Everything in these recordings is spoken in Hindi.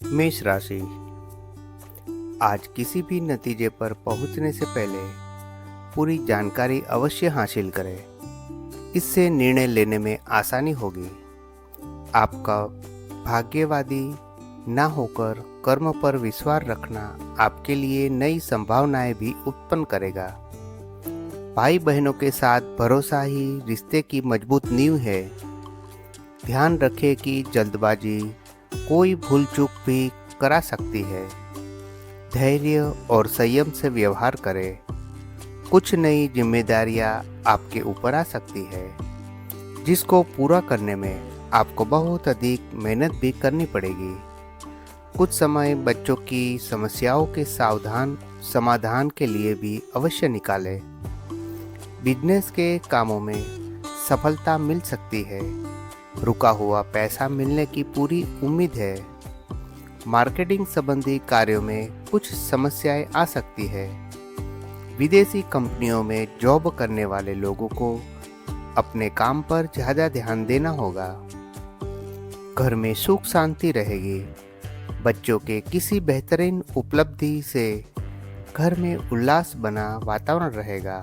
मेष राशि। आज किसी भी नतीजे पर पहुंचने से पहले पूरी जानकारी अवश्य हासिल करें। इससे निर्णय लेने में आसानी होगी। आपका भाग्यवादी ना होकर कर्म पर विश्वास रखना आपके लिए नई संभावनाएं भी उत्पन्न करेगा। भाई बहनों के साथ भरोसा ही रिश्ते की मजबूत नींव है। ध्यान रखें कि जल्दबाजी कोई भूल चूक भी करा सकती है। धैर्य और संयम से व्यवहार करें। कुछ नई जिम्मेदारियां आपके ऊपर आ सकती है, जिसको पूरा करने में आपको बहुत अधिक मेहनत भी करनी पड़ेगी। कुछ समय बच्चों की समस्याओं के सावधान समाधान के लिए भी अवश्य निकालें। बिजनेस के कामों में सफलता मिल सकती है। रुका हुआ पैसा मिलने की पूरी उम्मीद है। मार्केटिंग संबंधी कार्यों में कुछ समस्याएं आ सकती है। विदेशी कंपनियों में जॉब करने वाले लोगों को अपने काम पर ज़्यादा ध्यान देना होगा। घर में सुख शांति रहेगी। बच्चों के किसी बेहतरीन उपलब्धि से घर में उल्लास बना वातावरण रहेगा।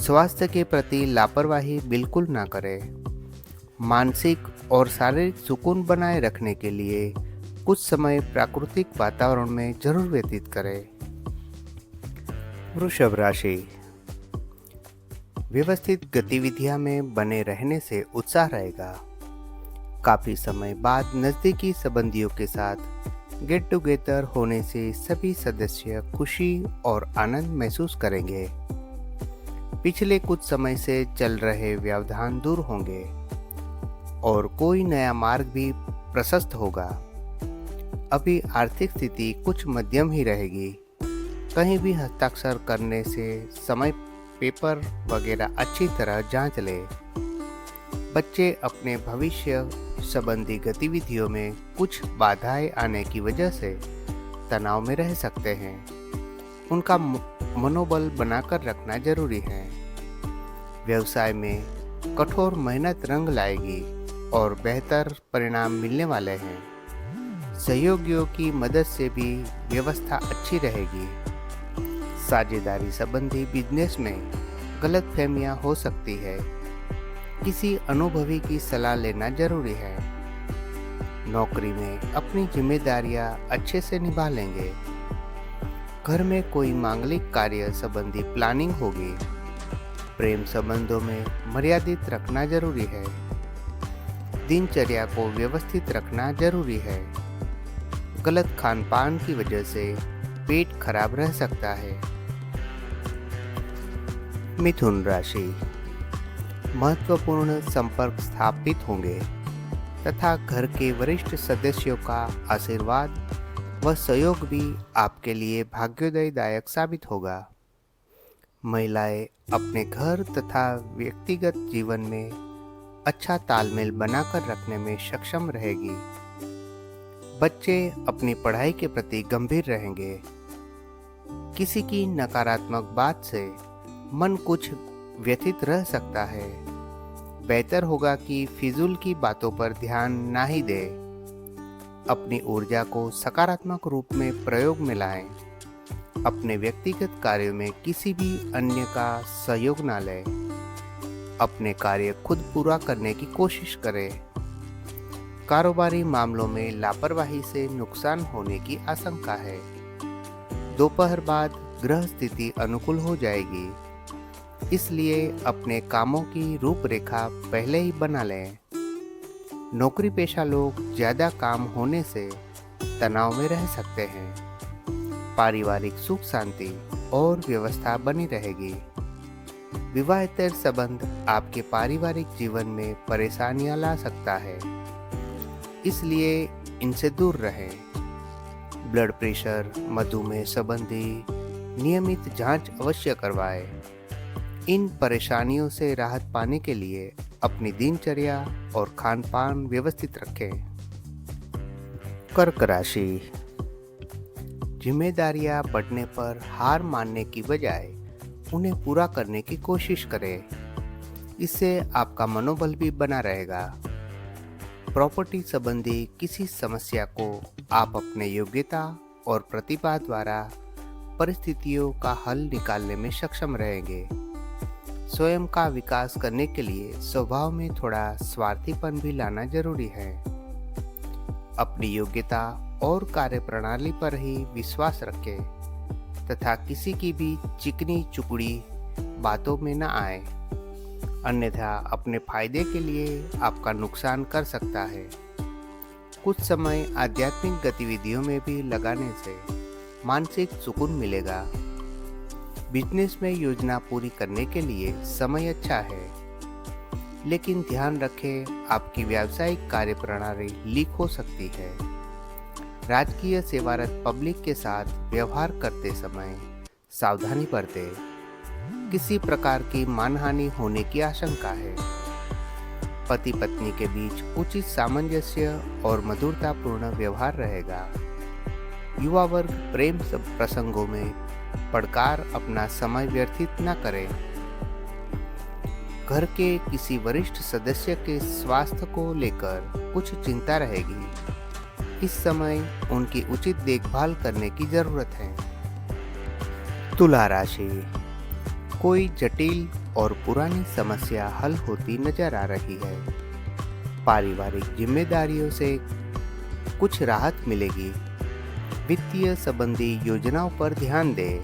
स्वास्थ्य के प्रति लापरवाही बिल्कुल ना करें। मानसिक और शारीरिक सुकून बनाए रखने के लिए कुछ समय प्राकृतिक वातावरण में जरूर व्यतीत करें। वृषभ राशि। व्यवस्थित गतिविधियां में बने रहने से उत्साह रहेगा। काफी समय बाद नजदीकी संबंधियों के साथ गेट टुगेदर होने से सभी सदस्य खुशी और आनंद महसूस करेंगे। पिछले कुछ समय से चल रहे व्यवधान दूर होंगे और कोई नया मार्ग भी प्रशस्त होगा। अभी आर्थिक स्थिति कुछ मध्यम ही रहेगी। कहीं भी हस्ताक्षर करने से समय पेपर वगैरह अच्छी तरह जांच ले। बच्चे अपने भविष्य संबंधी गतिविधियों में कुछ बाधाएं आने की वजह से तनाव में रह सकते हैं। उनका मनोबल बनाकर रखना जरूरी है। व्यवसाय में कठोर मेहनत रंग लाएगी और बेहतर परिणाम मिलने वाले हैं। सहयोगियों की मदद से भी व्यवस्था अच्छी रहेगी। साझेदारी संबंधी बिजनेस में गलतफहमियां हो सकती है। किसी अनुभवी की सलाह लेना जरूरी है। नौकरी में अपनी जिम्मेदारियां अच्छे से निभा लेंगे। घर में कोई मांगलिक कार्य संबंधी प्लानिंग होगी। प्रेम संबंधों में मर्यादित रखना जरूरी है। दिनचर्या को व्यवस्थित रखना जरूरी है। गलत खान पान की वजह से पेट खराब रह सकता है। मिथुन राशि। महत्वपूर्ण संपर्क स्थापित होंगे तथा घर के वरिष्ठ सदस्यों का आशीर्वाद व सहयोग भी आपके लिए भाग्योदयदायक साबित होगा। महिलाएं अपने घर तथा व्यक्तिगत जीवन में अच्छा तालमेल बनाकर रखने में सक्षम रहेगी। बच्चे अपनी पढ़ाई के प्रति गंभीर रहेंगे। किसी की नकारात्मक बात से मन कुछ व्यथित रह सकता है। बेहतर होगा कि फिजूल की बातों पर ध्यान ना ही दें। अपनी ऊर्जा को सकारात्मक रूप में प्रयोग में लाएं। अपने व्यक्तिगत कार्यों में किसी भी अन्य का सहयोग ना लें। अपने कार्य खुद पूरा करने की कोशिश करें। कारोबारी मामलों में लापरवाही से नुकसान होने की आशंका है। दोपहर बाद ग्रह स्थिति अनुकूल हो जाएगी, इसलिए अपने कामों की रूपरेखा पहले ही बना लें। नौकरी पेशा लोग ज्यादा काम होने से तनाव में रह सकते हैं। पारिवारिक सुख शांति और व्यवस्था बनी रहेगी। विवाहेतर संबंध आपके पारिवारिक जीवन में परेशानियां ला सकता है, इसलिए इनसे दूर रहें। ब्लड प्रेशर, मधुमेह संबंधी नियमित जांच अवश्य करवाएं। इन परेशानियों से राहत पाने के लिए अपनी दिनचर्या और खान पान व्यवस्थित रखें। कर्क राशि। जिम्मेदारियां बढ़ने पर हार मानने की बजाय उन्हें पूरा करने की कोशिश करें। इससे आपका मनोबल भी बना रहेगा। प्रॉपर्टी संबंधी किसी समस्या को आप अपने योग्यता और प्रतिभा द्वारा परिस्थितियों का हल निकालने में सक्षम रहेंगे। स्वयं का विकास करने के लिए स्वभाव में थोड़ा स्वार्थीपन भी लाना जरूरी है। अपनी योग्यता और कार्यप्रणाली पर ही विश्वास रखें तथा किसी की भी चिकनी चुपड़ी बातों में न आए, अन्यथा अपने फायदे के लिए आपका नुकसान कर सकता है। कुछ समय आध्यात्मिक गतिविधियों में भी लगाने से मानसिक सुकून मिलेगा। बिजनेस में योजना पूरी करने के लिए समय अच्छा है, लेकिन ध्यान रखें आपकी व्यावसायिक कार्यप्रणाली लीक हो सकती है। राजकीय सेवारत पब्लिक के साथ व्यवहार करते समय सावधानी बरतें। किसी प्रकार की मानहानि होने की आशंका है। पति पत्नी के बीच उचित सामंजस्य और मधुरतापूर्ण व्यवहार रहेगा। युवा वर्ग प्रेम प्रसंगों में पड़कर अपना समय व्यतीत न करे। घर के किसी वरिष्ठ सदस्य के स्वास्थ्य को लेकर कुछ चिंता रहेगी। इस समय उनकी उचित देखभाल करने की जरूरत है। तुला राशि, कोई जटिल और पुरानी समस्या हल होती नजर आ रही है। पारिवारिक जिम्मेदारियों से कुछ राहत मिलेगी। वित्तीय संबंधी योजनाओं पर ध्यान दें।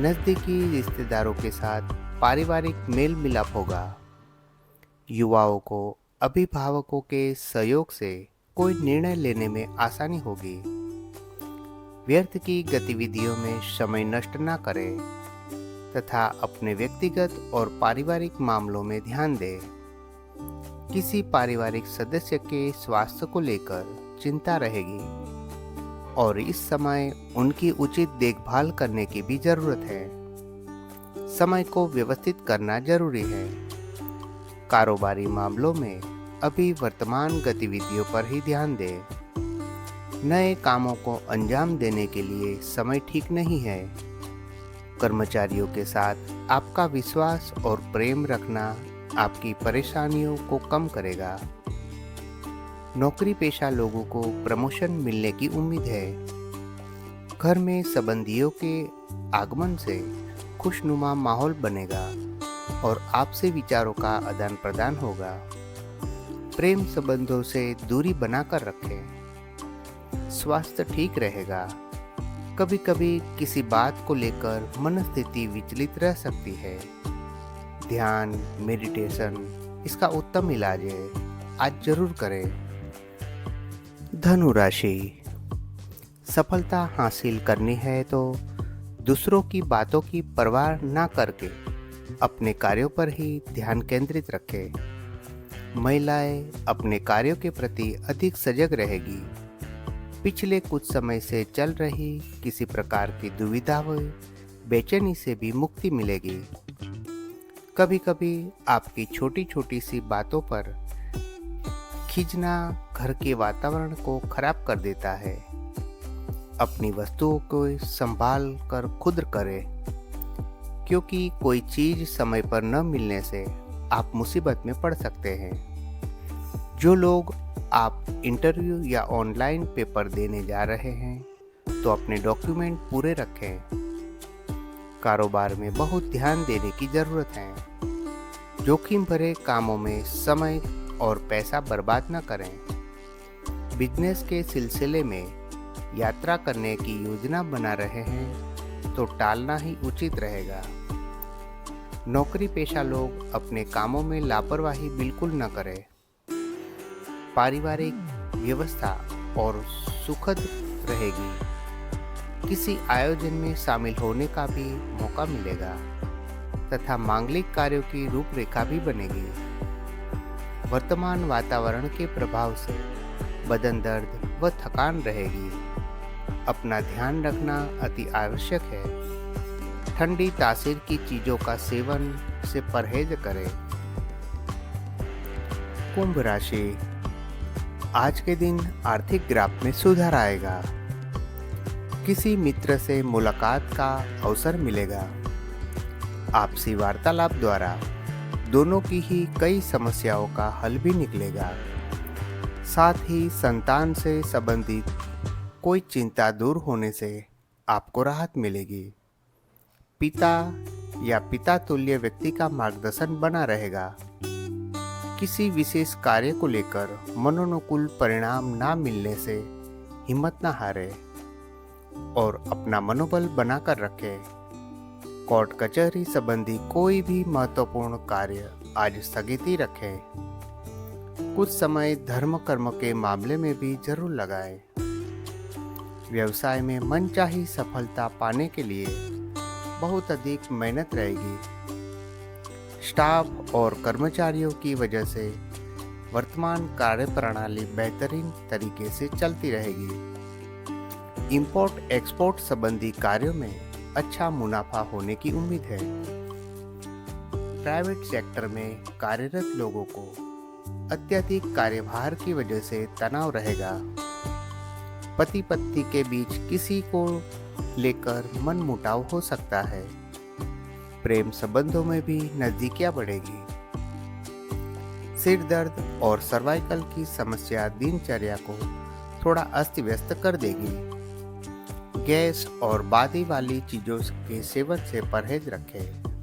नजदीकी रिश्तेदारों के साथ पारिवारिक मेल मिलाप होगा। युवाओं को अभिभावकों के सहयोग से कोई निर्णय लेने में आसानी होगी। व्यर्थ की गतिविधियों में समय नष्ट न करें तथा अपने व्यक्तिगत और पारिवारिक मामलों में ध्यान दें। किसी पारिवारिक सदस्य के स्वास्थ्य को लेकर चिंता रहेगी और इस समय उनकी उचित देखभाल करने की भी जरूरत है। समय को व्यवस्थित करना जरूरी है। कारोबारी मामलों में अभी वर्तमान गतिविधियों पर ही ध्यान दें। नए कामों को अंजाम देने के लिए समय ठीक नहीं है। कर्मचारियों के साथ आपका विश्वास और प्रेम रखना आपकी परेशानियों को कम करेगा। नौकरी पेशा लोगों को प्रमोशन मिलने की उम्मीद है। घर में संबंधियों के आगमन से खुशनुमा माहौल बनेगा और आपसे विचारों का आदान प्रदान होगा। प्रेम संबंधों से दूरी बनाकर रखें। स्वास्थ्य ठीक रहेगा। कभी कभी किसी बात को लेकर मनस्थिति विचलित रह सकती है। ध्यान, मेडिटेशन इसका उत्तम इलाज है। आज जरूर करें। धनु राशि, सफलता हासिल करनी है तो दूसरों की बातों की परवाह न करके अपने कार्यों पर ही ध्यान केंद्रित रखें। महिलाएं अपने कार्यों के प्रति अधिक सजग रहेगी। पिछले कुछ समय से चल रही किसी प्रकार की दुविधा व बेचैनी से भी मुक्ति मिलेगी। कभी कभी आपकी छोटी छोटी सी बातों पर खींचना घर के वातावरण को खराब कर देता है। अपनी वस्तुओं को संभाल कर खुद करें, क्योंकि कोई चीज समय पर न मिलने से आप मुसीबत में पड़ सकते हैं। जो लोग आप इंटरव्यू या ऑनलाइन पेपर देने जा रहे हैं तो अपने डॉक्यूमेंट पूरे रखें। कारोबार में बहुत ध्यान देने की जरूरत है। जोखिम भरे कामों में समय और पैसा बर्बाद न करें। बिजनेस के सिलसिले में यात्रा करने की योजना बना रहे हैं तो टालना ही उचित रहेगा। नौकरी पेशा लोग अपने कामों में लापरवाही बिल्कुल न करें। पारिवारिक व्यवस्था और सुखद रहेगी। किसी आयोजन में शामिल होने का भी मौका मिलेगा तथा मांगलिक कार्यों की रूपरेखा भी बनेगी। वर्तमान वातावरण के प्रभाव से बदन दर्द व थकान रहेगी। अपना ध्यान रखना अति आवश्यक है। ठंडी तासीर की चीजों का सेवन से परहेज करें। कुंभ राशि, आज के दिन आर्थिक ग्राफ में सुधार आएगा। किसी मित्र से मुलाकात का अवसर मिलेगा। आपसी वार्तालाप द्वारा दोनों की ही कई समस्याओं का हल भी निकलेगा। साथ ही संतान से संबंधित कोई चिंता दूर होने से आपको राहत मिलेगी। पिता या पिता तुल्य व्यक्ति का मार्गदर्शन बना रहेगा। किसी विशेष कार्य को लेकर मनोनुकूल परिणाम ना मिलने से हिम्मत ना हारे और अपना मनोबल बनाकर रखें। कोर्ट कचहरी संबंधी कोई भी महत्वपूर्ण कार्य आज स्थगित ही रखें। कुछ समय धर्म कर्म के मामले में भी जरूर लगाएं। व्यवसाय में मनचाही सफलता पाने के लिए बहुत अधिक मेहनत रहेगी। स्टाफ और कर्मचारियों की वजह से वर्तमान कार्यप्रणाली बेहतरीन तरीके से चलती रहेगी। इंपोर्ट एक्सपोर्ट संबंधी कार्यों में अच्छा मुनाफा होने की उम्मीद है। प्राइवेट सेक्टर में कार्यरत लोगों को अत्यधिक कार्यभार की वजह से तनाव रहेगा। पति पत्नी के बीच किसी को लेकर मनमुटाव हो सकता है। प्रेम संबंधों में भी नजदीकियां बढ़ेगी। सिर दर्द और सर्वाइकल की समस्या दिनचर्या को थोड़ा अस्त व्यस्त कर देगी। गैस और बादी वाली चीजों के सेवन से परहेज रखें।